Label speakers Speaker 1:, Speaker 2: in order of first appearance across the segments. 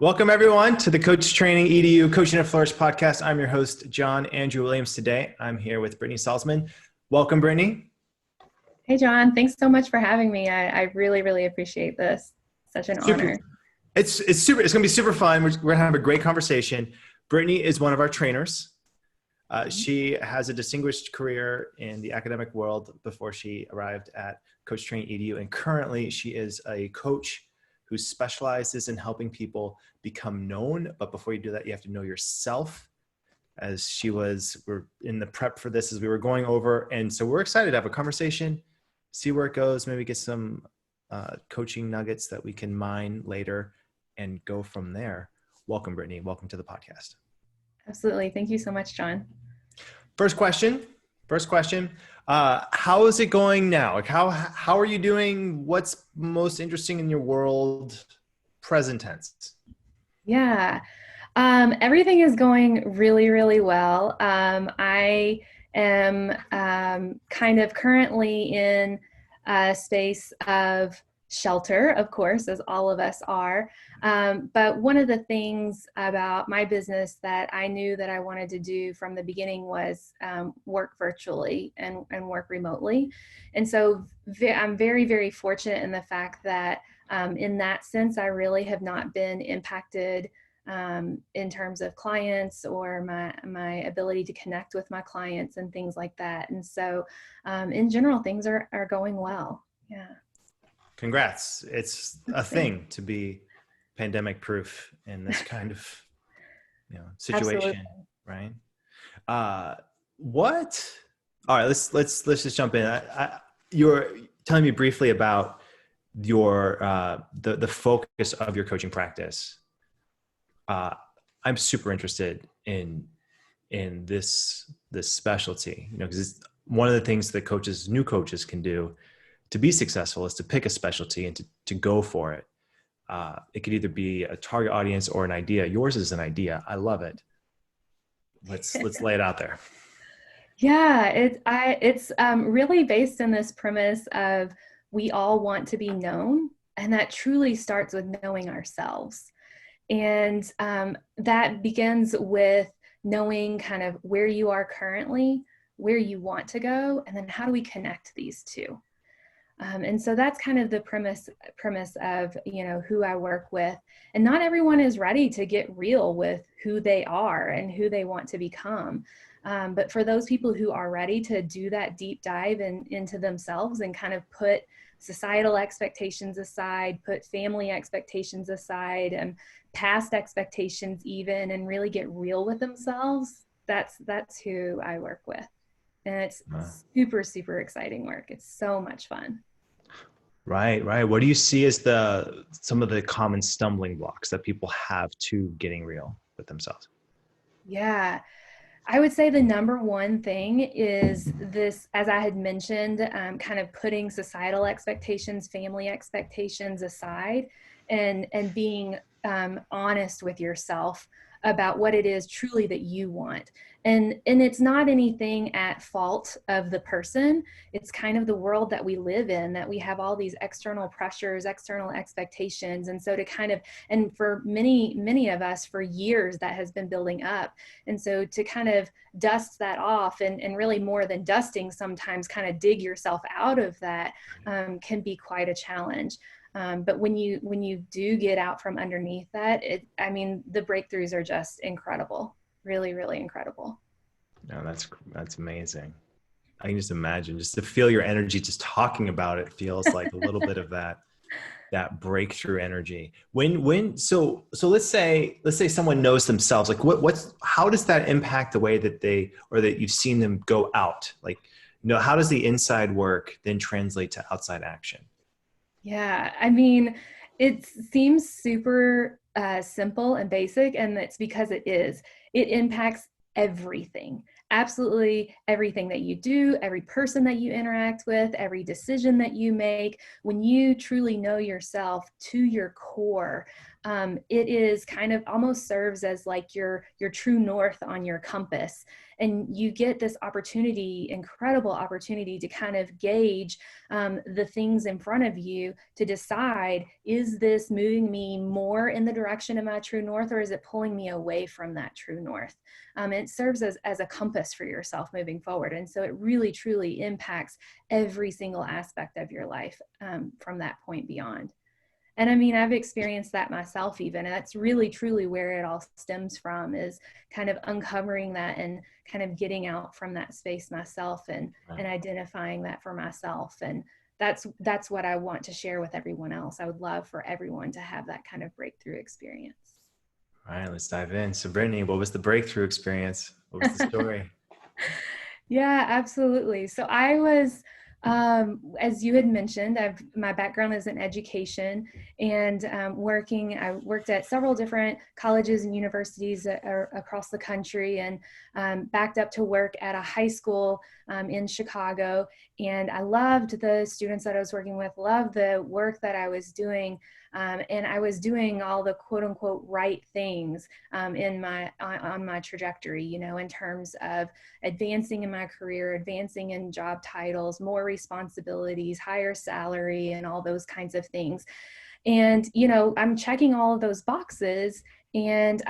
Speaker 1: Welcome everyone to the Coach Training EDU Coaching and Flourish podcast. I'm your host, John Andrew Williams. Today, I'm here with Brittany Salsman. Welcome, Brittany.
Speaker 2: Hey, John. Thanks so much for having me. I really, really appreciate this. Such an honor.
Speaker 1: It's super. It's going to be super fun. We're going to have a great conversation. Brittany is one of our trainers. She has a distinguished career in the academic world before she arrived at Coach Training EDU, and currently she is a coach who specializes in helping people become known. But before you do that, you have to know yourself. As we're in the prep for this as we were going over. And so we're excited to have a conversation, see where it goes, maybe get some coaching nuggets that we can mine later and go from there. Welcome, Brittany. Welcome to the podcast.
Speaker 2: Absolutely. Thank you so much, John.
Speaker 1: First question. How is it going now? Like how are you doing? What's most interesting in your world? Present tense.
Speaker 2: Yeah. Everything is going really, really well. I am kind of currently in a space of shelter, of course, as all of us are. But one of the things about my business that I knew that I wanted to do from the beginning was work virtually and work remotely. And so I'm very, very fortunate in the fact that in that sense, I really have not been impacted in terms of clients or my ability to connect with my clients and things like that. And so in general, things are going well. Yeah.
Speaker 1: Congrats. It's a thing to be pandemic proof in this kind of situation. Absolutely. Right? All right, let's just jump in. You're telling me briefly about your the focus of your coaching practice. I'm super interested in this specialty, because it's one of the things that new coaches can do to be successful is to pick a specialty and to go for it. It could either be a target audience or an idea. Yours is an idea. I love it. Let's lay it out there.
Speaker 2: Yeah, it's really based in this premise of we all want to be known, and that truly starts with knowing ourselves. And that begins with knowing kind of where you are currently, where you want to go, and then how do we connect these two? And so that's kind of the premise of, who I work with. And not everyone is ready to get real with who they are and who they want to become. But for those people who are ready to do that deep dive into themselves and kind of put societal expectations aside, put family expectations aside, and past expectations even, and really get real with themselves, that's who I work with. And it's super, super exciting work. It's so much fun.
Speaker 1: Right. What do you see as some of the common stumbling blocks that people have to getting real with themselves?
Speaker 2: Yeah, I would say the number one thing is this, as I had mentioned, kind of putting societal expectations, family expectations aside, and being honest with yourself about what it is truly that you want. And it's not anything at fault of the person. It's kind of the world that we live in, that we have all these external pressures, external expectations. And so and for many of us for years, that has been building up. And so to kind of dust that off and really more than dusting, sometimes kind of dig yourself out of that can be quite a challenge. But when you do get out from underneath that, the breakthroughs are just incredible. Really, really incredible.
Speaker 1: No, that's amazing. I can just imagine, just to feel your energy, just talking about it feels like a little bit of that breakthrough energy. So let's say someone knows themselves, like how does that impact the way that that you've seen them go out? Like, how does the inside work then translate to outside action?
Speaker 2: Yeah, it seems super simple and basic, and it's because it is. It impacts everything. absolutely everything that you do, every person that you interact with, every decision that you make. When you truly know yourself to your core, it is kind of almost serves as like your true north on your compass. And you get this opportunity, incredible opportunity, to kind of gauge the things in front of you to decide, is this moving me more in the direction of my true north, or is it pulling me away from that true north? It serves as a compass for yourself moving forward. And so it really, truly impacts every single aspect of your life from that point beyond. And I mean, I've experienced that myself even, and that's really truly where it all stems from, is kind of uncovering that and kind of getting out from that space myself, and identifying that for myself. And that's what I want to share with everyone else. I would love for everyone to have that kind of breakthrough experience.
Speaker 1: All right, let's dive in. So Brittany, what was the breakthrough experience? What was the story?
Speaker 2: Yeah, absolutely. So I was, as you had mentioned, my background is in education, and I worked at several different colleges and universities across the country, and backed up to work at a high school in Chicago. And I loved the students that I was working with, loved the work that I was doing. And I was doing all the quote unquote right things on my trajectory, you know, in terms of advancing in my career, advancing in job titles, more responsibilities, higher salary, and all those kinds of things. And, you know, I'm checking all of those boxes, and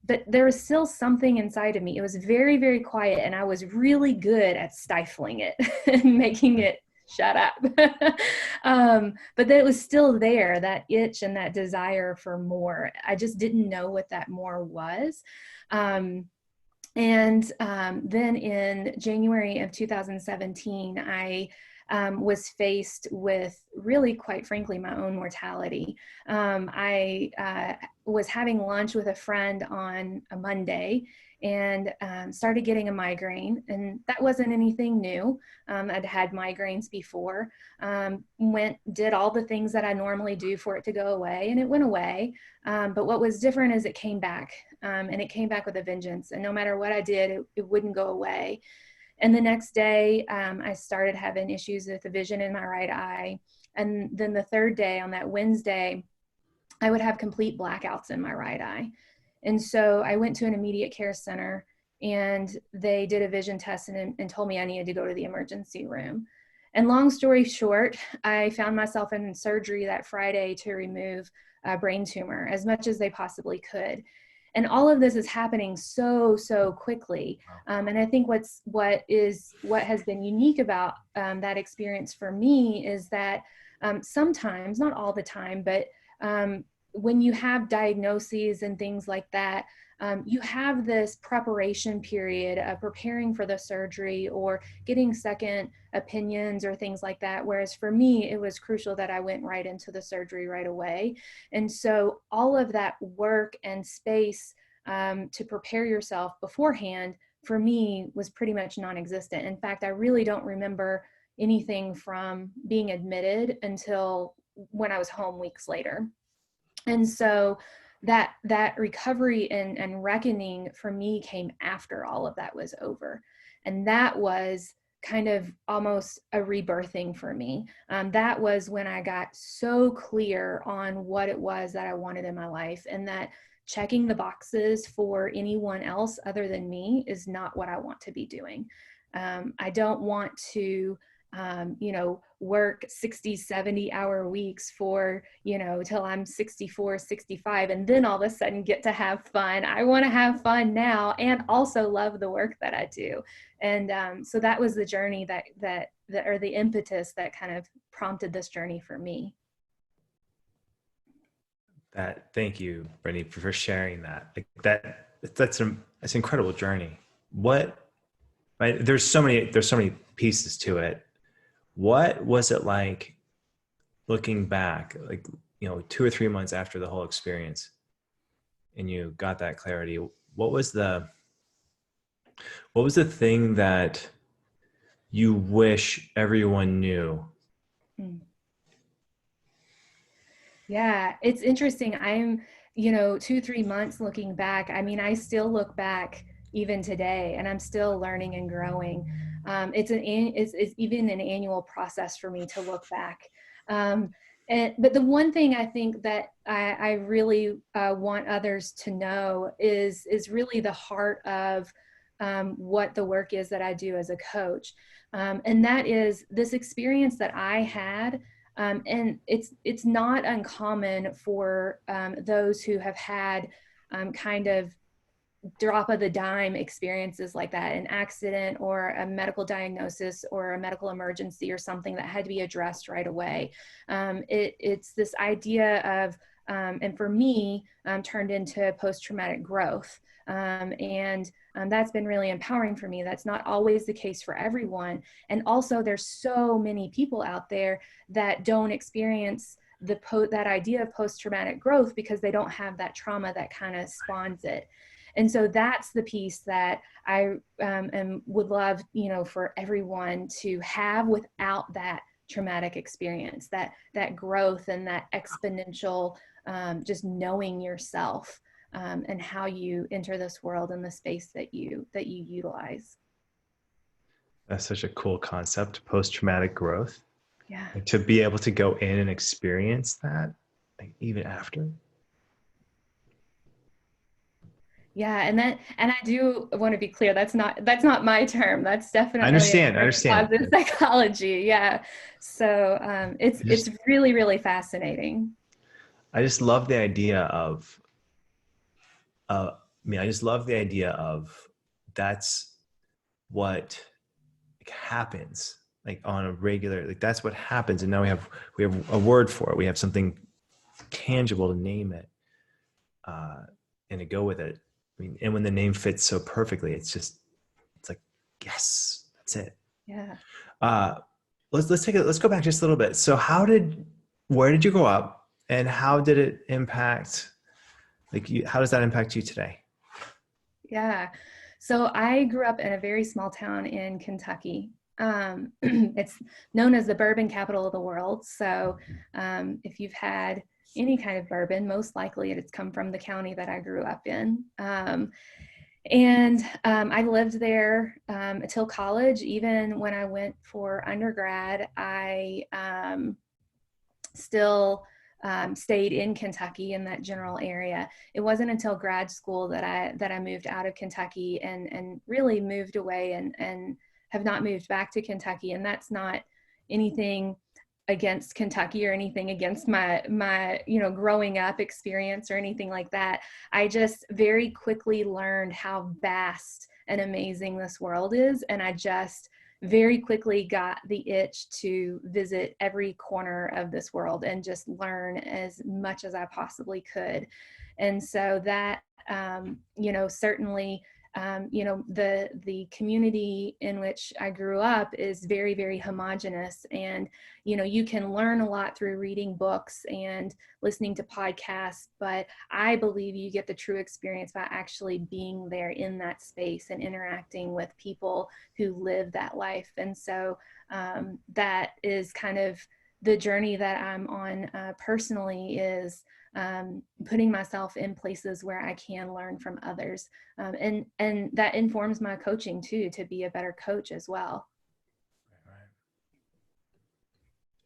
Speaker 2: but there was still something inside of me. It was very, very quiet, and I was really good at stifling it and making it shut up. But it was still there, that itch and that desire for more. I just didn't know what that more was. Then in January of 2017, I was faced with, really, quite frankly, my own mortality. I was having lunch with a friend on a Monday, and started getting a migraine, and that wasn't anything new. I'd had migraines before, did all the things that I normally do for it to go away, and it went away. But what was different is it came back, and it came back with a vengeance. And no matter what I did, it wouldn't go away. And the next day, I started having issues with the vision in my right eye. And then the third day, on that Wednesday, I would have complete blackouts in my right eye. And so I went to an immediate care center, and they did a vision test and told me I needed to go to the emergency room. And long story short, I found myself in surgery that Friday to remove a brain tumor, as much as they possibly could. And all of this is happening so quickly. And I think what has been unique about that experience for me is that sometimes, not all the time, but when you have diagnoses and things like that, you have this preparation period of preparing for the surgery or getting second opinions or things like that. Whereas for me, it was crucial that I went right into the surgery right away. And so all of that work and space to prepare yourself beforehand, for me, was pretty much non-existent. In fact, I really don't remember anything from being admitted until when I was home weeks later. And so that recovery and reckoning for me came after all of that was over. And that was kind of almost a rebirthing for me. That was when I got so clear on what it was that I wanted in my life, and that checking the boxes for anyone else other than me is not what I want to be doing. I don't want to work 60, 70-hour weeks for, till I'm 64, 65, and then all of a sudden get to have fun. I want to have fun now and also love the work that I do. And so that was the journey or the impetus that kind of prompted this journey for me.
Speaker 1: Thank you, Brittany, for sharing that. That's an incredible journey. Right? There's so many pieces to it. What was it like looking back, 2 or 3 months after the whole experience, and you got that clarity? What was the thing that you wish everyone knew?
Speaker 2: Yeah, it's interesting. I'm, 2, 3 months looking back. I mean, I still look back even today, and I'm still learning and growing. It's even an annual process for me to look back. But the one thing I think that I really want others to know is really the heart of what the work is that I do as a coach. And that is this experience that I had. And it's not uncommon for those who have had kind of drop of the dime experiences like that, an accident or a medical diagnosis or a medical emergency or something that had to be addressed right away. It's this idea of, and for me, turned into post-traumatic growth. And that's been really empowering for me. That's not always the case for everyone. And also there's so many people out there that don't experience that idea of post-traumatic growth because they don't have that trauma that kind of spawns it. And so that's the piece that I would love, for everyone to have without that traumatic experience, that growth and that exponential, just knowing yourself and how you enter this world and the space that you utilize.
Speaker 1: That's such a cool concept, post-traumatic growth.
Speaker 2: Yeah.
Speaker 1: Like, to be able to go in and experience that, like, even after.
Speaker 2: Yeah, and I do want to be clear, that's not my term. That's definitely
Speaker 1: I understand.
Speaker 2: positive psychology. Yeah. So it's really, really fascinating.
Speaker 1: I just love the idea of I just love the idea of that's what happens, like, on a regular, like, that's what happens. And now we have a word for it. We have something tangible to name it, and to go with it. I mean, and when the name fits so perfectly, it's like, yes, that's it.
Speaker 2: Yeah.
Speaker 1: Let's go back just a little bit. So where did you grow up, and how did it impact, how does that impact you today?
Speaker 2: Yeah. So I grew up in a very small town in Kentucky. It's known as the bourbon capital of the world. So if you've had any kind of bourbon, most likely it's come from the county that I grew up in. And I lived there until college. Even when I went for undergrad, I still stayed in Kentucky in that general area. It wasn't until grad school that I moved out of Kentucky and really moved away and have not moved back to Kentucky. And that's not anything against Kentucky or anything against my growing up experience or anything like that. I just very quickly learned how vast and amazing this world is, and I just very quickly got the itch to visit every corner of this world and just learn as much as I possibly could. And so that certainly the community in which I grew up is very, very homogenous. And, you can learn a lot through reading books and listening to podcasts, but I believe you get the true experience by actually being there in that space and interacting with people who live that life. And so that is kind of the journey that I'm on personally, is putting myself in places where I can learn from others. And that informs my coaching too, to be a better coach as well.
Speaker 1: Right.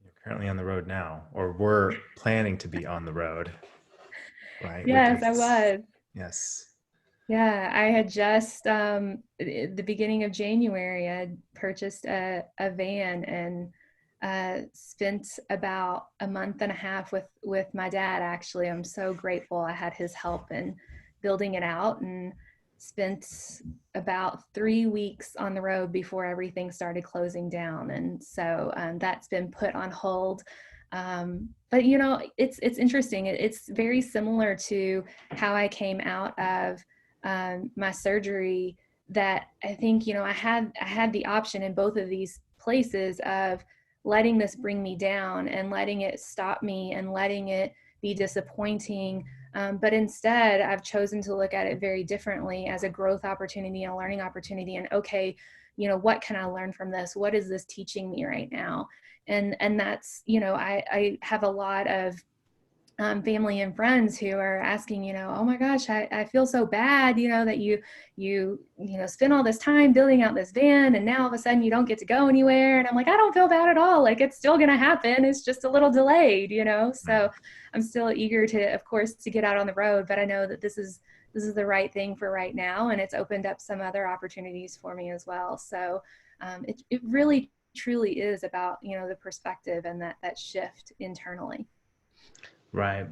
Speaker 1: You're currently on the road now, or we're planning to be on the road, right?
Speaker 2: Yes, I was.
Speaker 1: Yes.
Speaker 2: Yeah, I had just, at the beginning of January, I purchased a van and spent about a month and a half with my dad. Actually, I'm so grateful I had his help in building it out, and spent about 3 weeks on the road before everything started closing down. And so that's been put on hold. But it's interesting. It's very similar to how I came out of my surgery, that I think, I had the option in both of these places of letting this bring me down and letting it stop me and letting it be disappointing. But instead, I've chosen to look at it very differently, as a growth opportunity and a learning opportunity. And okay, what can I learn from this? What is this teaching me right now? And that's, I have a lot of family and friends who are asking, oh my gosh, I feel so bad, that you spend all this time building out this van and now all of a sudden you don't get to go anywhere. And I'm like, I don't feel bad at all. Like, it's still going to happen. It's just a little delayed, so I'm still eager to, of course, to get out on the road, but I know that this is the right thing for right now. And it's opened up some other opportunities for me as well. So it really truly is about, the perspective and that shift internally.
Speaker 1: Right.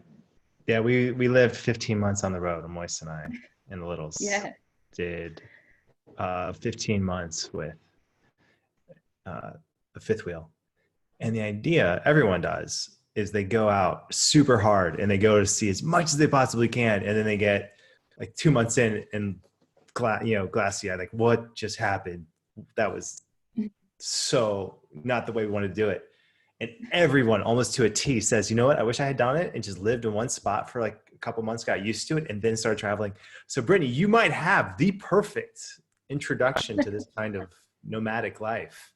Speaker 1: Yeah, we lived 15 months on the road. Moise and I and the Littles
Speaker 2: Yeah.
Speaker 1: did 15 months with the fifth wheel. And the idea everyone does is they go out super hard and they go to see as much as they possibly can. And then they get like 2 months in and glassy eyed, like, what just happened? That was so not the way we want to do it. And everyone almost to a T says, you know what, I wish I had done it and just lived in one spot for like a couple months, got used to it, and then started traveling. So Brittany, you might have the perfect introduction to this kind of nomadic life.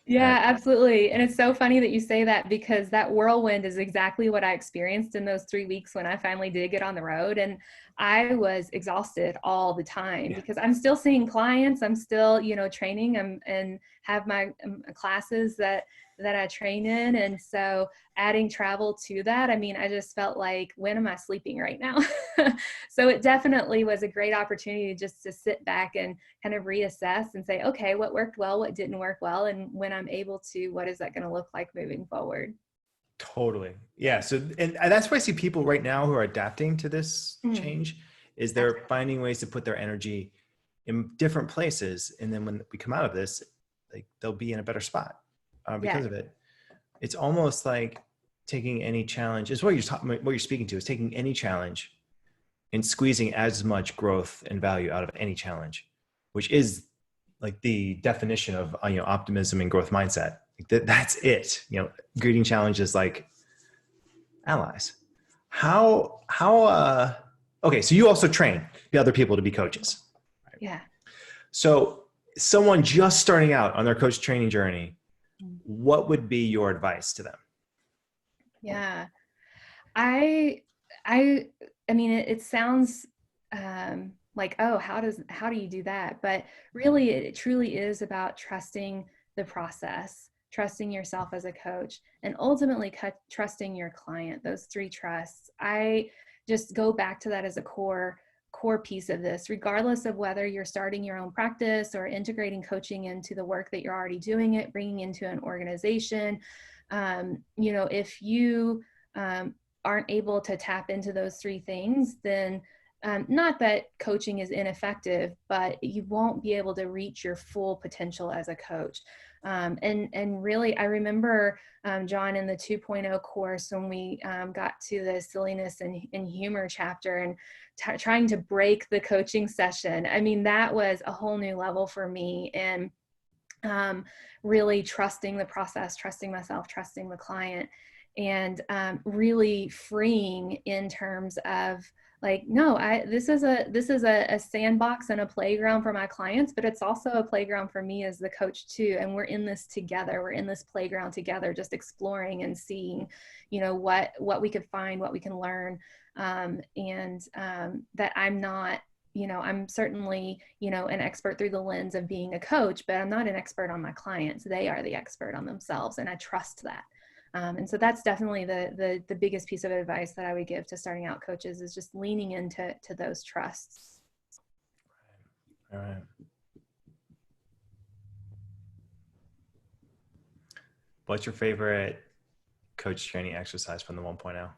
Speaker 2: Yeah, absolutely. And it's so funny that you say that, because that whirlwind is exactly what I experienced in those 3 weeks when I finally did get on the road. And I was exhausted all the time because I'm still seeing clients. I'm still, training and have my classes that I train in. And so adding travel to that, I mean, I just felt like, when am I sleeping right now? So it definitely was a great opportunity just to sit back and kind of reassess and say, okay, what worked well, what didn't work well, and when I'm able to, what is that going to look like moving forward?
Speaker 1: Totally. Yeah. So, and that's why I see people right now who are adapting to this change is they're finding ways to put their energy in different places. And then when we come out of this, like, they'll be in a better spot because of it. It's almost like taking any challenge is what you're speaking to, is taking any challenge and squeezing as much growth and value out of any challenge, which is like the definition of optimism and growth mindset. Like that's it. Greeting challenges like allies. Okay, so you also train the other people to be coaches.
Speaker 2: Right? Yeah.
Speaker 1: So someone just starting out on their coach training journey, what would be your advice to them?
Speaker 2: Yeah. I mean, it sounds like, oh, how do you do that? But really, it truly is about trusting the process, trusting yourself as a coach, and ultimately trusting your client. Those 3 trusts. I just go back to that as a core piece of this, regardless of whether you're starting your own practice or integrating coaching into the work that you're already doing it, bringing into an organization. If you aren't able to tap into those 3 things, then not that coaching is ineffective, but you won't be able to reach your full potential as a coach. And really, I remember, John, in the 2.0 course, when we got to the silliness and humor chapter and trying to break the coaching session. I mean, that was a whole new level for me. And really trusting the process, trusting myself, trusting the client, and really freeing in terms of like, no, this is a sandbox and a playground for my clients, but it's also a playground for me as the coach too. And we're in this together. We're in this playground together, just exploring and seeing, what we could find, what we can learn. And that I'm not, I'm certainly, an expert through the lens of being a coach, but I'm not an expert on my clients. They are the expert on themselves. And I trust that. And so that's definitely the biggest piece of advice that I would give to starting out coaches, is just leaning into those trusts.
Speaker 1: All right. What's your favorite coach training exercise from the 1.0?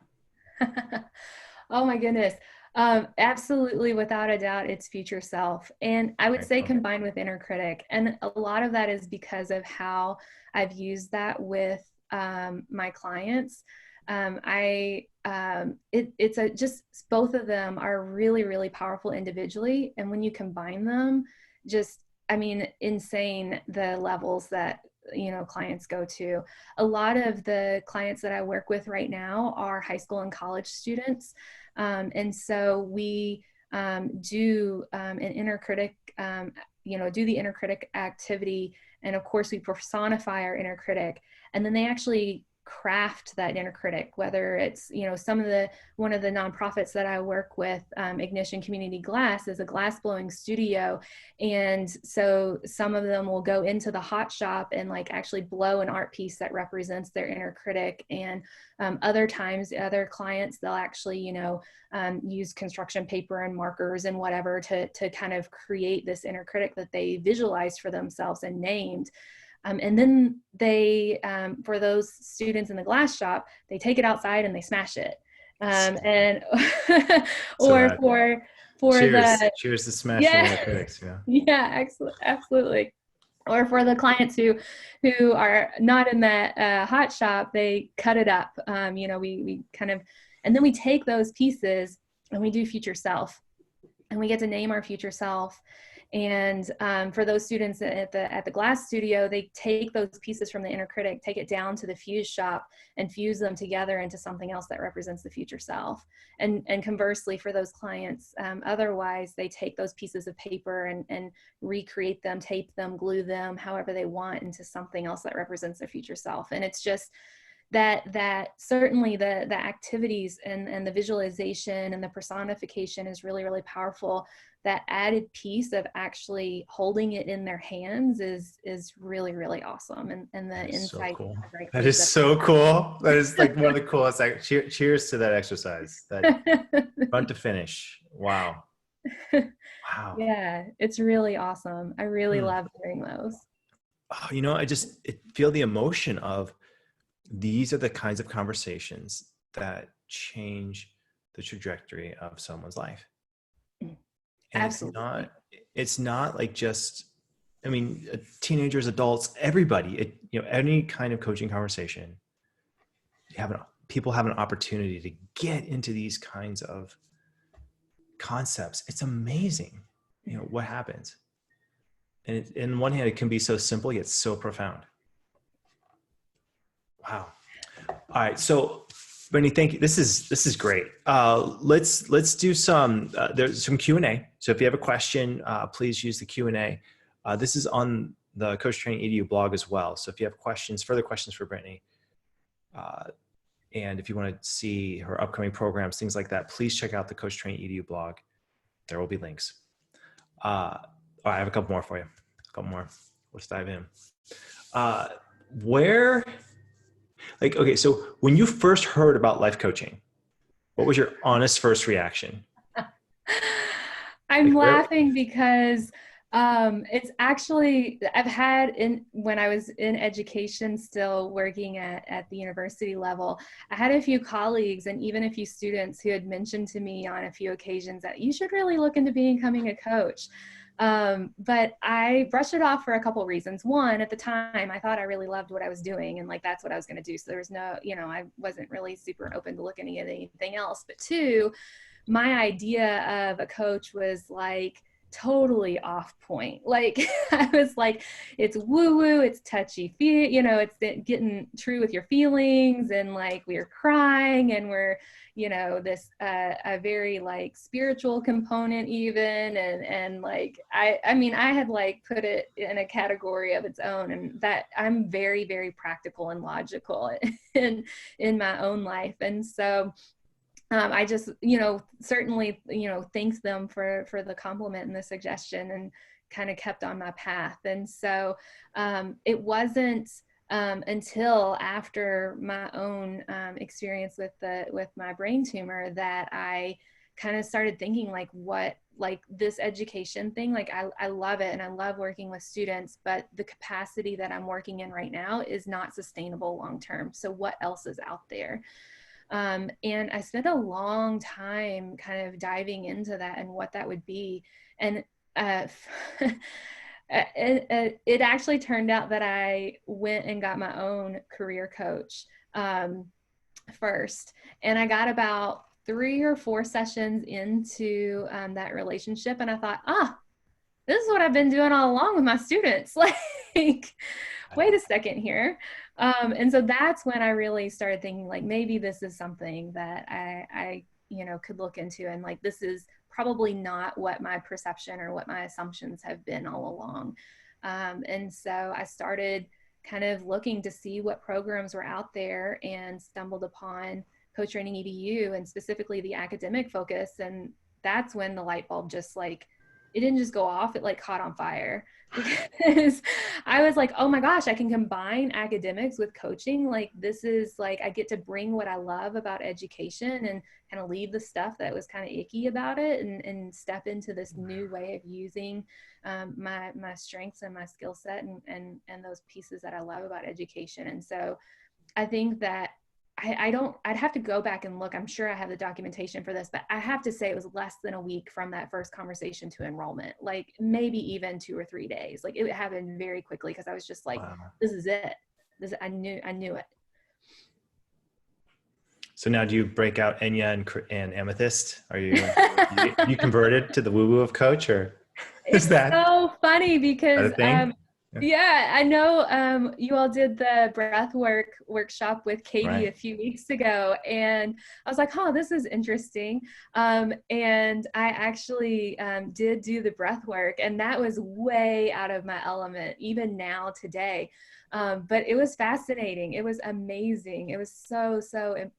Speaker 2: Oh my goodness. Absolutely, without a doubt, it's future self. And I would say combined with inner critic. And a lot of that is because of how I've used that with my clients. Just both of them are really, really powerful individually. And when you combine them, insane the levels that clients go to. A lot of the clients that I work with right now are high school and college students. And so we do an inner critic, do the inner critic activity. And of course we personify our inner critic, and then they actually craft that inner critic, whether it's, one of the nonprofits that I work with, Ignition Community Glass, is a glass blowing studio. And so some of them will go into the hot shop and like actually blow an art piece that represents their inner critic. And other times, other clients, they'll actually, use construction paper and markers and whatever to kind of create this inner critic that they visualized for themselves and named. And then they, for those students in the glass shop, they take it outside and they smash it. And or for
Speaker 1: cheers to smashing
Speaker 2: yeah,
Speaker 1: inner critics. Yeah.
Speaker 2: yeah, absolutely. Or for the clients who are not in that hot shop, they cut it up. We kind of, and then we take those pieces and we do future self, and we get to name our future self. And for those students at the glass studio, they take those pieces from the inner critic, take it down to the fuse shop, and fuse them together into something else that represents the future self. And conversely, for those clients, otherwise, they take those pieces of paper and recreate them, tape them, glue them, however they want, into something else that represents their future self. And it's just that certainly the activities and the visualization and the personification is really, really powerful. That added piece of actually holding it in their hands is really, really awesome. And the insight.
Speaker 1: So cool. That is so cool. That is like one of the coolest. Cheers to that exercise. That front to finish. Wow. Wow.
Speaker 2: Yeah, it's really awesome. I really love doing those.
Speaker 1: Oh, I feel the emotion of, these are the kinds of conversations that change the trajectory of someone's life. And
Speaker 2: absolutely.
Speaker 1: It's not like just, teenagers, adults, everybody, any kind of coaching conversation, people have an opportunity to get into these kinds of concepts. It's amazing, what happens. And in one hand, it can be so simple, yet so profound. Wow. All right. So Brittany, thank you. This is great. Let's do some, there's some Q&A. So if you have a question, please use the Q&A. This is on the Coach Training EDU blog as well. So if you have further questions for Brittany, and if you want to see her upcoming programs, things like that, please check out the Coach Training EDU blog. There will be links. All right, I have a couple more for you. Let's dive in. Okay, so when you first heard about life coaching, what was your honest first reaction?
Speaker 2: I'm laughing because it's actually, when I was in education, still working at the university level, I had a few colleagues and even a few students who had mentioned to me on a few occasions that you should really look into becoming a coach. But I brushed it off for a couple reasons. One, at the time, I thought I really loved what I was doing and like that's what I was going to do. So there was no, I wasn't really super open to looking at anything else. But two, my idea of a coach was like totally off point. Like I was like, it's woo woo, it's touchy feel, it's getting true with your feelings, and like we're crying and we're, this a very like spiritual component even, and like I had like put it in a category of its own, and that I'm very, very practical and logical in my own life. And so I just, certainly, thanked them for the compliment and the suggestion, and kind of kept on my path. And so it wasn't until after my own experience with my brain tumor that I kind of started thinking like this education thing, like I love it and I love working with students, but the capacity that I'm working in right now is not sustainable long term. So what else is out there? And I spent a long time kind of diving into that and what that would be. And it actually turned out that I went and got my own career coach first. And I got about 3 or 4 sessions into that relationship. And I thought, this is what I've been doing all along with my students. Like, wait a second here. And so that's when I really started thinking like, maybe this is something that I could look into. And like, this is probably not what my perception or what my assumptions have been all along. And so I started kind of looking to see what programs were out there and stumbled upon Coach Training EDU and specifically the academic focus. And that's when the light bulb just like, it didn't just go off, it like caught on fire, because I was like, oh my gosh, I can combine academics with coaching. Like, this is like, I get to bring what I love about education and kind of leave the stuff that was kind of icky about it, and step into this new way of using my strengths and my skill set and those pieces that I love about education. And so I think that I'd have to go back and look. I'm sure I have the documentation for this, but I have to say it was less than a week from that first conversation to enrollment, like maybe even 2 or 3 days. Like, it happened very quickly because I was just like, wow, this is it. I knew it.
Speaker 1: So now do you break out Enya and Amethyst? Are you converted to the woo-woo of Coach, or is that
Speaker 2: so funny because yeah, I know you all did the breath workshop with Katie a few weeks ago, and I was like, oh, this is interesting. And I actually did do the breath work, and that was way out of my element, even now today. But it was fascinating. It was amazing. It was so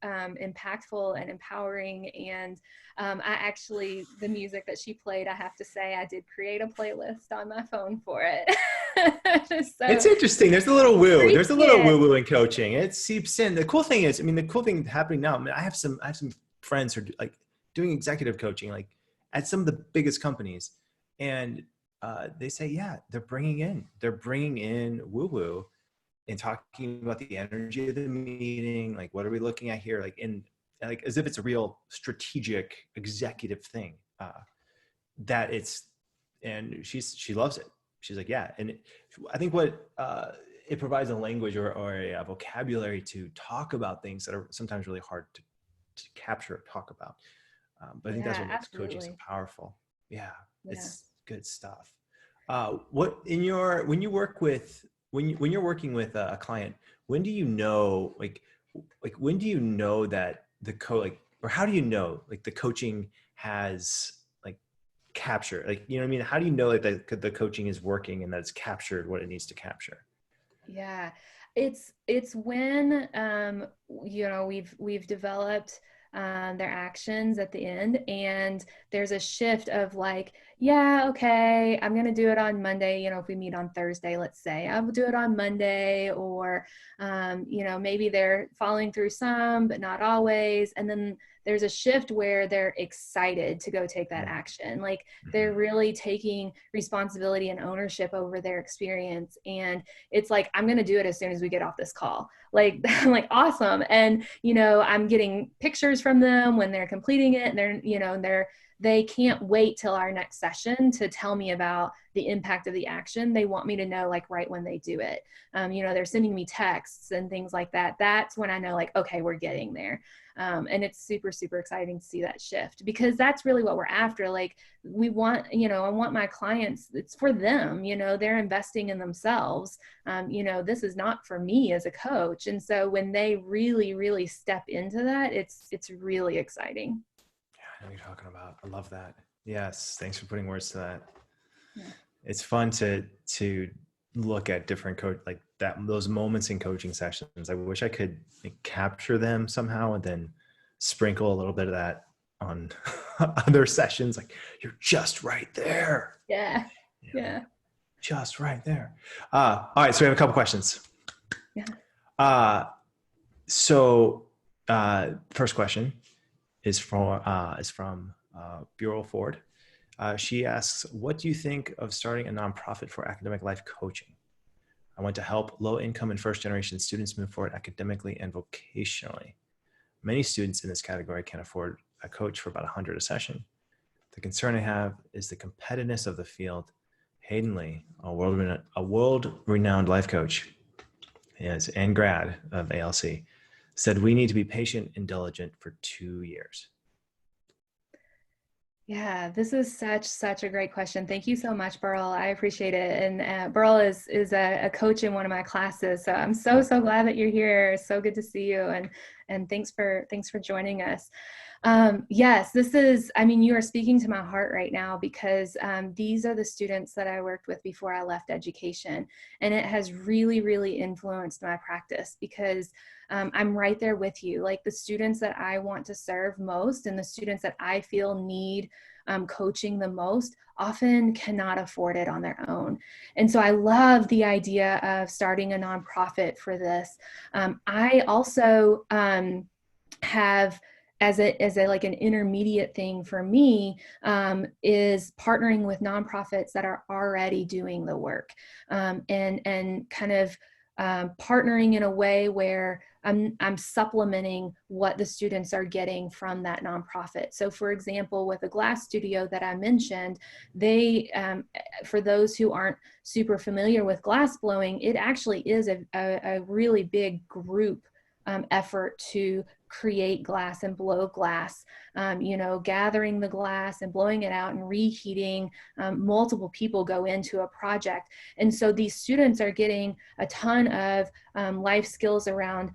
Speaker 2: impactful and empowering. And the music that she played, I have to say, I did create a playlist on my phone for it. So,
Speaker 1: it's interesting. There's a little woo. There's a little woo in coaching. It seeps in. The cool thing is, the cool thing happening now, I have some friends who are like doing executive coaching, like at some of the biggest companies. And they say, yeah, they're bringing in woo and talking about the energy of the meeting. Like, what are we looking at here? Like as if it's a real strategic executive thing, and she loves it. She's like, yeah. And I think what it provides a language or a vocabulary to talk about things that are sometimes really hard to capture or talk about. But I think that's what makes coaching so powerful. Yeah, it's good stuff. When you're working with a client, when do you know, when do you know that or how do you know the coaching has capture, how do you know that the coaching is working and that it's captured what it needs to capture?
Speaker 2: Yeah, it's when we've developed their actions at the end, and there's a shift of like, yeah, okay, I'm gonna do it on Monday. If we meet on Thursday, let's say, I will do it on Monday, or maybe they're following through some but not always, and then there's a shift where they're excited to go take that action. Like, they're really taking responsibility and ownership over their experience. And it's like, I'm going to do it as soon as we get off this call. Like, awesome. And, I'm getting pictures from them when they're completing it, and they can't wait till our next session to tell me about the impact of the action. They want me to know, right when they do it. They're sending me texts and things like that. That's when I know, okay, we're getting there. And it's super, super exciting to see that shift, because that's really what we're after. We want, I want my clients, it's for them, they're investing in themselves. This is not for me as a coach. And so when they really, really step into that, it's really exciting.
Speaker 1: I know what you're talking about. I love that. Yes. Thanks for putting words to that. Yeah. It's fun to look at different those moments in coaching sessions. I wish I could capture them somehow and then sprinkle a little bit of that on other sessions. You're just right there.
Speaker 2: Yeah. Yeah.
Speaker 1: Just right there. All right. So we have a couple questions.
Speaker 2: Yeah.
Speaker 1: First question is from Bureau Ford. She asks, what do you think of starting a nonprofit for academic life coaching? I want to help low-income and first-generation students move forward academically and vocationally. Many students in this category can't afford a coach for about $100 a session. The concern I have is the competitiveness of the field. Hayden Lee, a world-renowned life coach, and grad of ALC, said we need to be patient and diligent for 2 years.
Speaker 2: Yeah, this is such a great question. Thank you so much, Burl. I appreciate it. And Burl is a coach in one of my classes. So I'm so glad that you're here. So good to see you. and thanks for joining us. Yes, this is, I mean, you are speaking to my heart right now, because these are the students that I worked with before I left education. And it has really, really influenced my practice, because I'm right there with you. Like, the students that I want to serve most and the students that I feel need coaching the most often cannot afford it on their own. And so I love the idea of starting a nonprofit for this. I also have, as a like an intermediate thing for me, is partnering with nonprofits that are already doing the work, and kind of partnering in a way where I'm supplementing what the students are getting from that nonprofit. So, for example, with the glass studio that I mentioned, they, for those who aren't super familiar with glass blowing, it actually is a really big group effort to create glass and blow glass, gathering the glass and blowing it out and reheating. Multiple people go into a project. And so these students are getting a ton of life skills around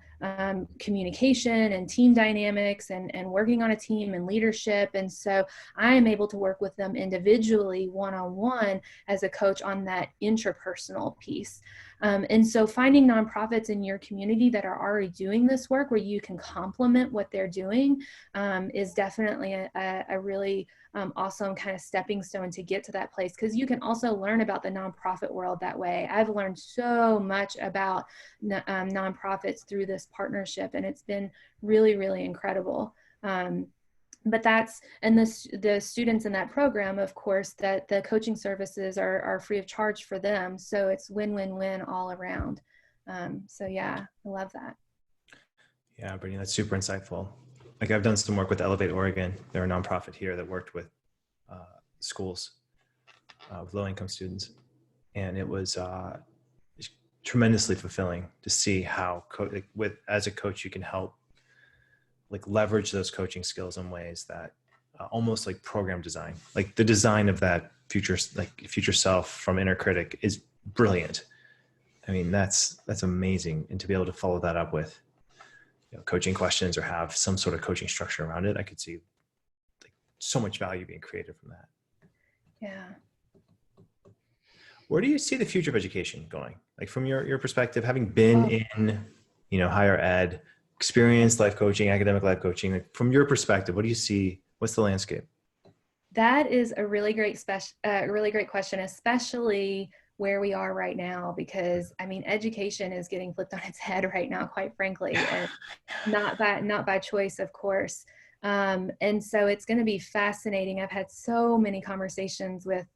Speaker 2: communication and team dynamics, and working on a team and leadership. And so I am able to work with them individually, one-on-one, as a coach on that intrapersonal piece. And so finding nonprofits in your community that are already doing this work, where you can complement what they're doing, is definitely a really awesome kind of stepping stone to get to that place, because you can also learn about the nonprofit world that way. I've learned so much about nonprofits through this partnership, and it's been really, really incredible. But that's, and the students in that program, of course, that the coaching services are free of charge for them. So it's win-win-win all around. So yeah, I love that.
Speaker 1: Yeah, Brittany, that's super insightful. Like, I've done some work with Elevate Oregon. They're a nonprofit here that worked with schools with low-income students. And it was tremendously fulfilling to see how as a coach, you can help like leverage those coaching skills in ways that almost like program design, like the design of that future self from Inner Critic is brilliant. I mean, that's amazing. And to be able to follow that up with coaching questions or have some sort of coaching structure around it, I could see like so much value being created from that.
Speaker 2: Yeah.
Speaker 1: Where do you see the future of education going? Like, from your perspective, having been in, higher ed, experienced life coaching, academic life coaching, like, from your perspective, what do you see? What's the landscape?
Speaker 2: That is a really great question, especially where we are right now, because I mean, education is getting flipped on its head right now, quite frankly, and not by choice, of course. And so it's going to be fascinating. I've had so many conversations with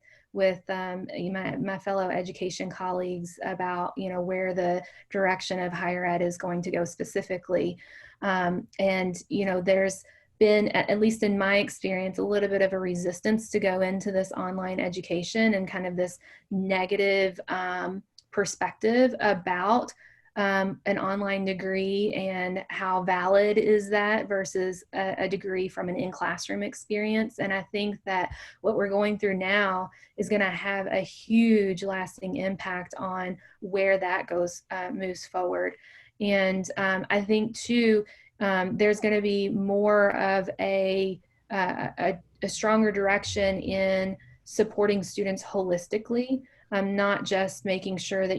Speaker 2: my fellow education colleagues about where the direction of higher ed is going to go specifically. And there's been, at least in my experience, a little bit of a resistance to go into this online education, and kind of this negative perspective about an online degree and how valid is that versus a degree from an in-classroom experience. And I think that what we're going through now is going to have a huge lasting impact on where that moves forward. And I think too, there's going to be more of a stronger direction in supporting students holistically, not just making sure that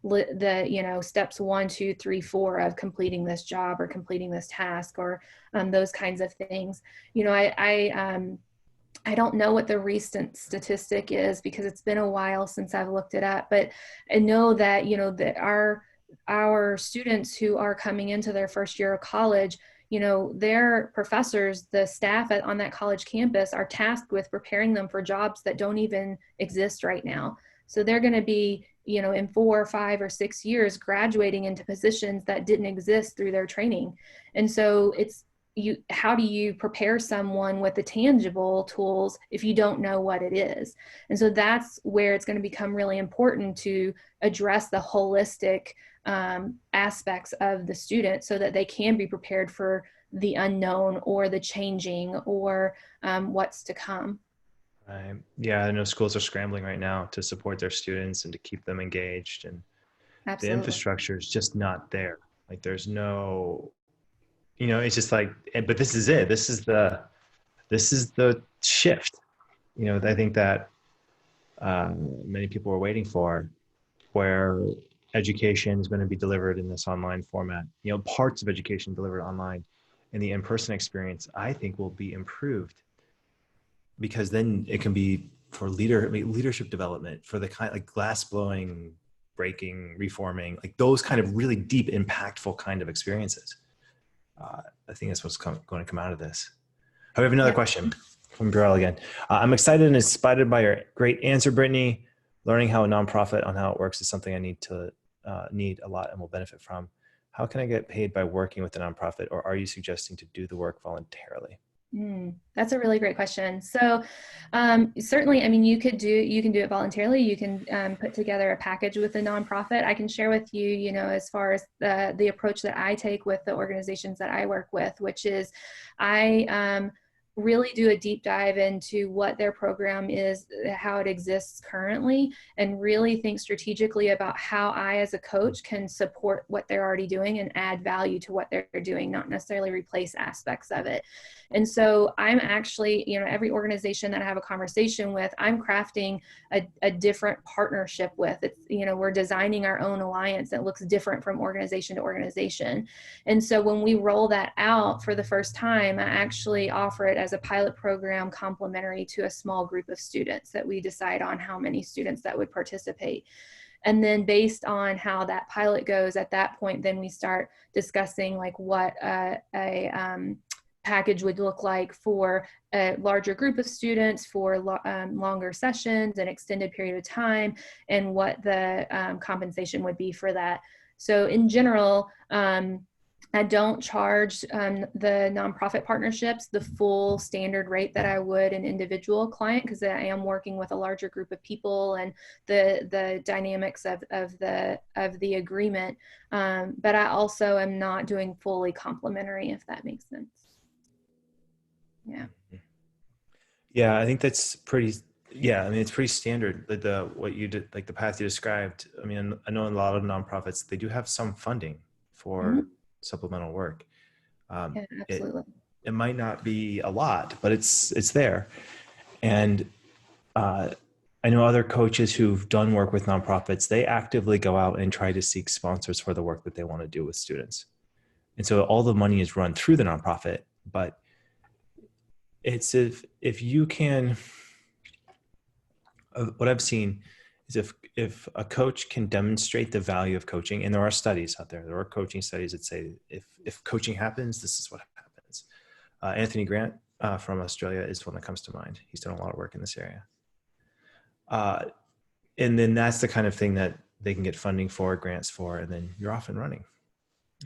Speaker 2: the steps 1, 2, 3, 4 of completing this job or completing this task, or those kinds of things. I don't know what the recent statistic is, because it's been a while since I've looked it up, but I know that that our students who are coming into their first year of college, their professors, the staff on that college campus, are tasked with preparing them for jobs that don't even exist right now. So they're going to be, in 4 or 5 or 6 years, graduating into positions that didn't exist through their training. And so how do you prepare someone with the tangible tools if you don't know what it is? And so that's where it's going to become really important to address the holistic aspects of the student, so that they can be prepared for the unknown or the changing or what's to come.
Speaker 1: Right. Yeah, I know schools are scrambling right now to support their students and to keep them engaged, and the
Speaker 2: Absolutely.
Speaker 1: infrastructure is just not there. Like there's no, it's just like, but this is it. This is the shift, I think that many people are waiting for, where education is going to be delivered in this online format. Parts of education delivered online, and the in-person experience, I think, will be improved, because then it can be for leadership development, for the kind like glass blowing, breaking, reforming, like those kind of really deep, impactful kind of experiences. I think that's what's going to come out of this. I have another question from Burrell again. I'm excited and inspired by your great answer, Brittany. Learning how a nonprofit on how it works is something I need a lot and will benefit from. How can I get paid by working with a nonprofit, or are you suggesting to do the work voluntarily?
Speaker 2: That's a really great question. So certainly, I mean, you can do it voluntarily. You can put together a package with a nonprofit. I can share with you, as far as the approach that I take with the organizations that I work with, which is I really do a deep dive into what their program is, how it exists currently, and really think strategically about how I as a coach can support what they're already doing and add value to what they're doing, not necessarily replace aspects of it. And so I'm actually, every organization that I have a conversation with, I'm crafting a different partnership with. It's, we're designing our own alliance that looks different from organization to organization. And so when we roll that out for the first time, I actually offer it as a pilot program complementary to a small group of students that we decide on how many students that would participate. And then based on how that pilot goes, at that point, then we start discussing like what a package would look like for a larger group of students, for longer sessions, an extended period of time, and what the compensation would be for that. So in general, I don't charge the nonprofit partnerships the full standard rate that I would an individual client, because I am working with a larger group of people and the dynamics of the agreement. But I also am not doing fully complimentary, if that makes sense. Yeah.
Speaker 1: Yeah, I think that's pretty. Yeah, I mean, it's pretty standard. What you did, like the path you described. I mean, I know a lot of nonprofits, they do have some funding for supplemental work.
Speaker 2: Yeah, absolutely.
Speaker 1: It might not be a lot, but it's there. And I know other coaches who've done work with nonprofits. They actively go out and try to seek sponsors for the work that they want to do with students. And so all the money is run through the nonprofit, but it's if you can, what I've seen is if a coach can demonstrate the value of coaching, and there are studies out there are coaching studies that say if coaching happens, this is what happens. Anthony Grant from Australia is one that comes to mind. He's done a lot of work in this area. And then that's the kind of thing that they can get funding for, grants for, and then you're off and running,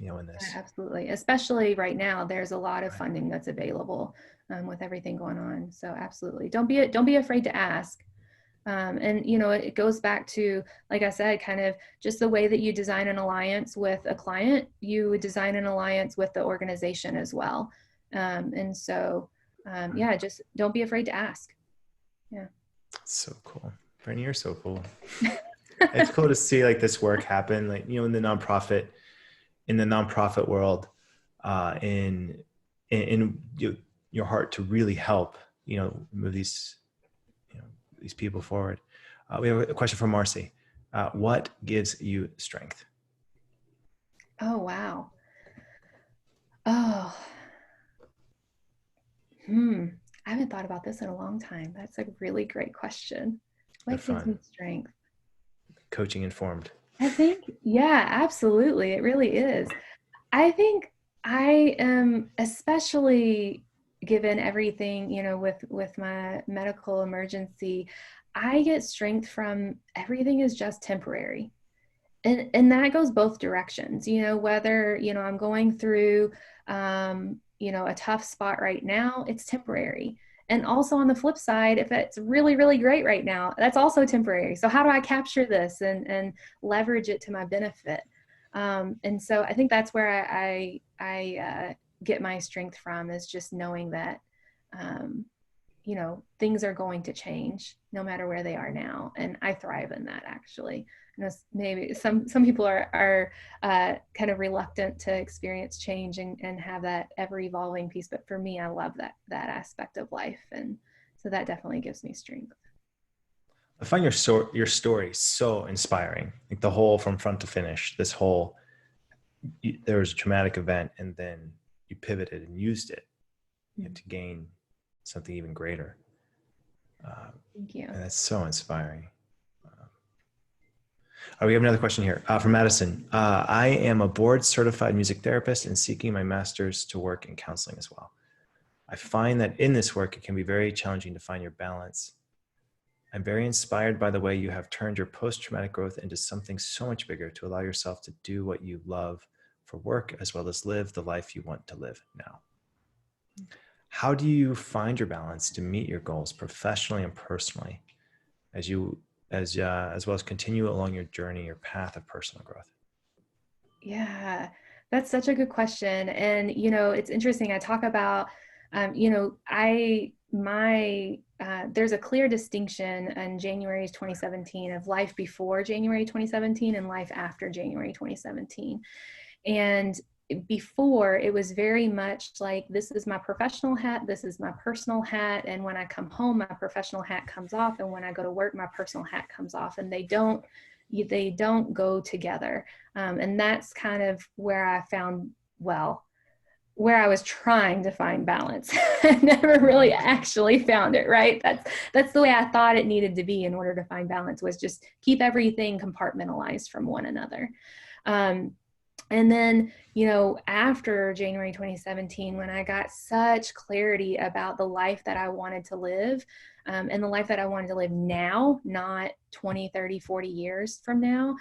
Speaker 1: in this.
Speaker 2: Yeah, absolutely. Especially right now, there's a lot of funding that's available with everything going on. So absolutely. Don't be afraid to ask. And, it goes back to, like I said, kind of just the way that you design an alliance with a client, you would design an alliance with the organization as well. And so, yeah, just don't be afraid to ask. Yeah.
Speaker 1: So cool. Brittany, you're so cool. It's cool to see like this work happen, like, in the nonprofit world, in your heart to really help, move these people forward. We have a question from Marcy. What gives you strength?
Speaker 2: Oh, wow. Oh, I haven't thought about this in a long time. That's a really great question. What gives me strength?
Speaker 1: Coaching informed.
Speaker 2: I think, yeah, absolutely. It really is. I think I am, especially given everything, with my medical emergency, I get strength from everything is just temporary. And that goes both directions, whether, I'm going through, a tough spot right now, it's temporary. And also on the flip side, if it's really, really great right now, that's also temporary. So how do I capture this and leverage it to my benefit? And so I think that's where I get my strength from, is just knowing that things are going to change no matter where they are now. And I thrive in that, actually. Maybe some people are kind of reluctant to experience change and have that ever evolving piece. But for me, I love that aspect of life. And so that definitely gives me strength.
Speaker 1: I find your story so inspiring, like the whole from front to finish, this whole, there was a traumatic event and then you pivoted and used it to gain something even greater.
Speaker 2: Thank you.
Speaker 1: And that's so inspiring. We have another question here from Madison. I am a board certified music therapist and seeking my master's to work in counseling as well. I find that in this work, it can be very challenging to find your balance. I'm very inspired by the way you have turned your post-traumatic growth into something so much bigger to allow yourself to do what you love for work, as well as live the life you want to live now. How do you find your balance to meet your goals professionally and personally as well as continue along your journey, your path of personal growth?
Speaker 2: Yeah, that's such a good question. And, it's interesting. I talk about, there's a clear distinction in January 2017 of life before January 2017 and life after January 2017. And before, it was very much like, this is my professional hat, this is my personal hat, and when I come home, my professional hat comes off, and when I go to work, my personal hat comes off, and they don't go together. And that's kind of where I found, where I was trying to find balance. I never really actually found it, right? That's the way I thought it needed to be in order to find balance, was just keep everything compartmentalized from one another. And then, after January 2017, when I got such clarity about the life that I wanted to live, and the life that I wanted to live now, not 20, 30, 40 years from now,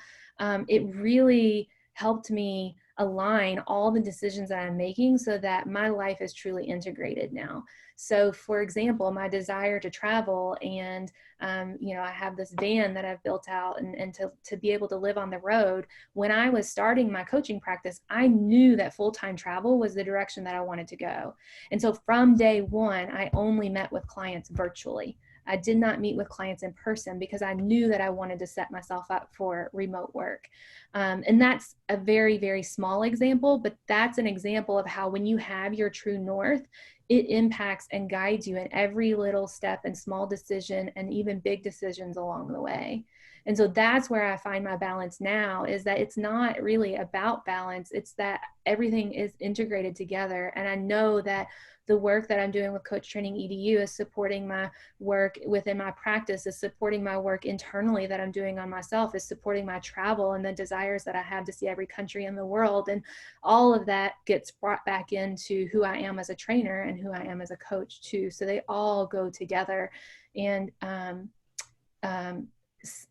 Speaker 2: it really helped me align all the decisions that I'm making so that my life is truly integrated now. So for example, my desire to travel and, I have this van that I've built out and to be able to live on the road. When I was starting my coaching practice, I knew that full-time travel was the direction that I wanted to go. And so from day one, I only met with clients virtually. I did not meet with clients in person because I knew that I wanted to set myself up for remote work. And that's a very, very small example, but that's an example of how when you have your true north, it impacts and guides you in every little step and small decision and even big decisions along the way. And so that's where I find my balance now, is that it's not really about balance. It's that everything is integrated together. And I know that the work that I'm doing with Coach Training EDU is supporting my work within my practice, is supporting my work internally that I'm doing on myself, is supporting my travel and the desires that I have to see every country in the world. And all of that gets brought back into who I am as a trainer and who I am as a coach too. So they all go together and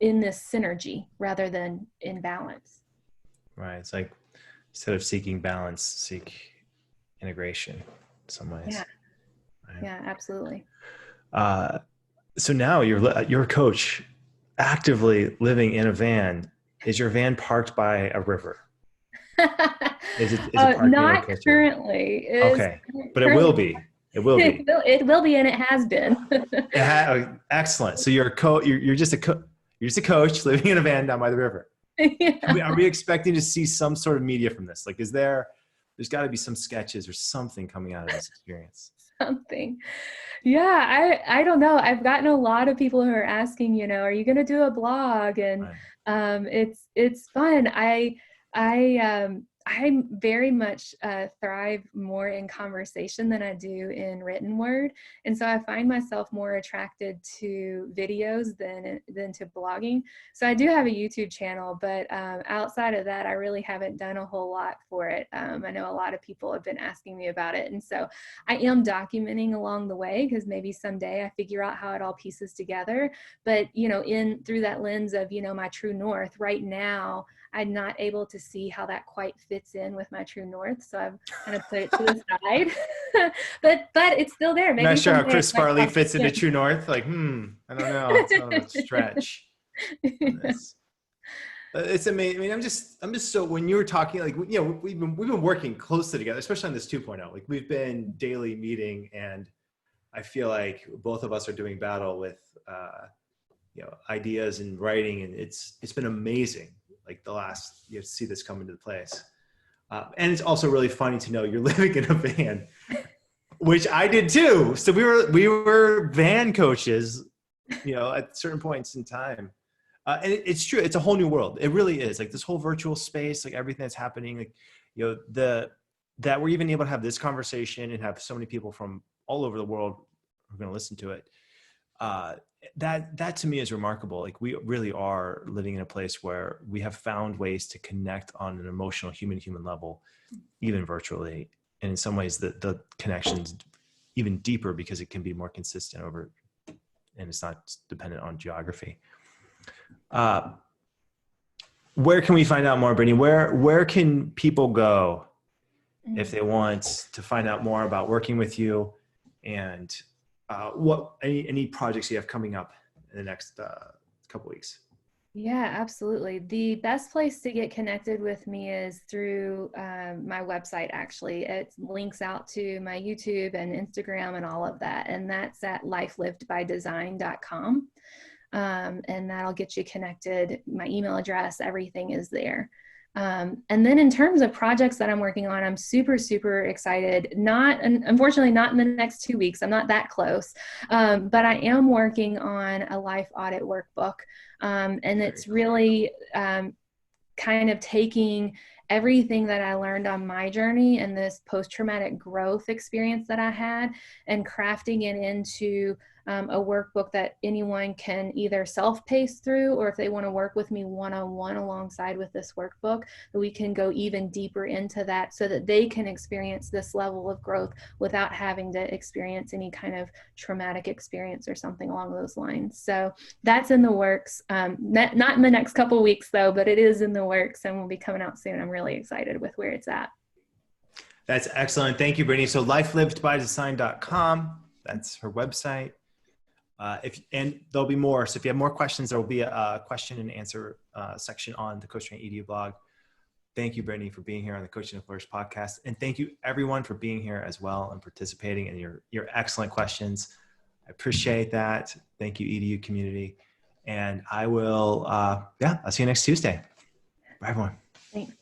Speaker 2: in this synergy rather than in balance.
Speaker 1: Right. It's like, instead of seeking balance, seek integration in some ways.
Speaker 2: Yeah.
Speaker 1: Right?
Speaker 2: Yeah, absolutely.
Speaker 1: So now you're a coach actively living in a van. Is your van parked by a river? Is it parked
Speaker 2: not currently.
Speaker 1: Okay, but it will be. It will be.
Speaker 2: It will be, and it has been.
Speaker 1: Excellent. So you're just a coach living in a van down by the river. Yeah. Are we expecting to see some sort of media from this? Like, there's got to be some sketches or something coming out of this experience?
Speaker 2: Something. Yeah, I don't know. I've gotten a lot of people who are asking, are you going to do a blog? And right. It's fun. I very much thrive more in conversation than I do in written word. And so I find myself more attracted to videos than to blogging. So I do have a YouTube channel, but outside of that, I really haven't done a whole lot for it. I know a lot of people have been asking me about it. And so I am documenting along the way, because maybe someday I figure out how it all pieces together. But, through that lens of, my true north right now, I'm not able to see how that quite fits in with my true north. So I've kind of put it to the side, but it's still there. Maybe
Speaker 1: not sure how Chris Farley fits into true north. Like, I don't know. It's kind of a stretch. It's amazing. I mean, I'm just so, when you were talking, like, we've been working closely together, especially on this 2.0. Like, we've been daily meeting, and I feel like both of us are doing battle with, ideas and writing, and it's been amazing. Like the last, to see this come into place. And it's also really funny to know you're living in a van, which I did too. So we were van coaches, at certain points in time. And it's true. It's a whole new world. It really is. Like this whole virtual space, like everything that's happening, like, that we're even able to have this conversation and have so many people from all over the world who are going to listen to it. That to me is remarkable. Like we really are living in a place where we have found ways to connect on an emotional human level, even virtually. And in some ways the connection's even deeper because it can be more consistent and it's not dependent on geography. Where can we find out more, Brittany? Where can people go if they want to find out more about working with you, and what any projects you have coming up in the next couple weeks?
Speaker 2: Yeah, absolutely. The best place to get connected with me is through my website, actually. It links out to my YouTube and Instagram and all of that. And that's at lifelivedbydesign.com. And that'll get you connected. My email address, everything is there. And then in terms of projects that I'm working on, I'm super, super excited. Unfortunately, not in the next 2 weeks. I'm not that close. But I am working on a life audit workbook. And it's really kind of taking everything that I learned on my journey and this post-traumatic growth experience that I had and crafting it into a workbook that anyone can either self-pace through, or if they want to work with me one-on-one alongside with this workbook, that we can go even deeper into that so that they can experience this level of growth without having to experience any kind of traumatic experience or something along those lines. So that's in the works. Not in the next couple of weeks though, but it is in the works and will be coming out soon. I'm really excited with where it's at.
Speaker 1: That's excellent. Thank you, Brittany. So lifelivedbydesign.com, that's her website. And there'll be more. So if you have more questions, there will be a question and answer section on the Coach Train EDU blog. Thank you, Brittany, for being here on the Coaching to Flourish podcast. And thank you everyone for being here as well and participating and your excellent questions. I appreciate that. Thank you, EDU community. And I will, I'll see you next Tuesday. Bye, everyone.
Speaker 2: Thanks.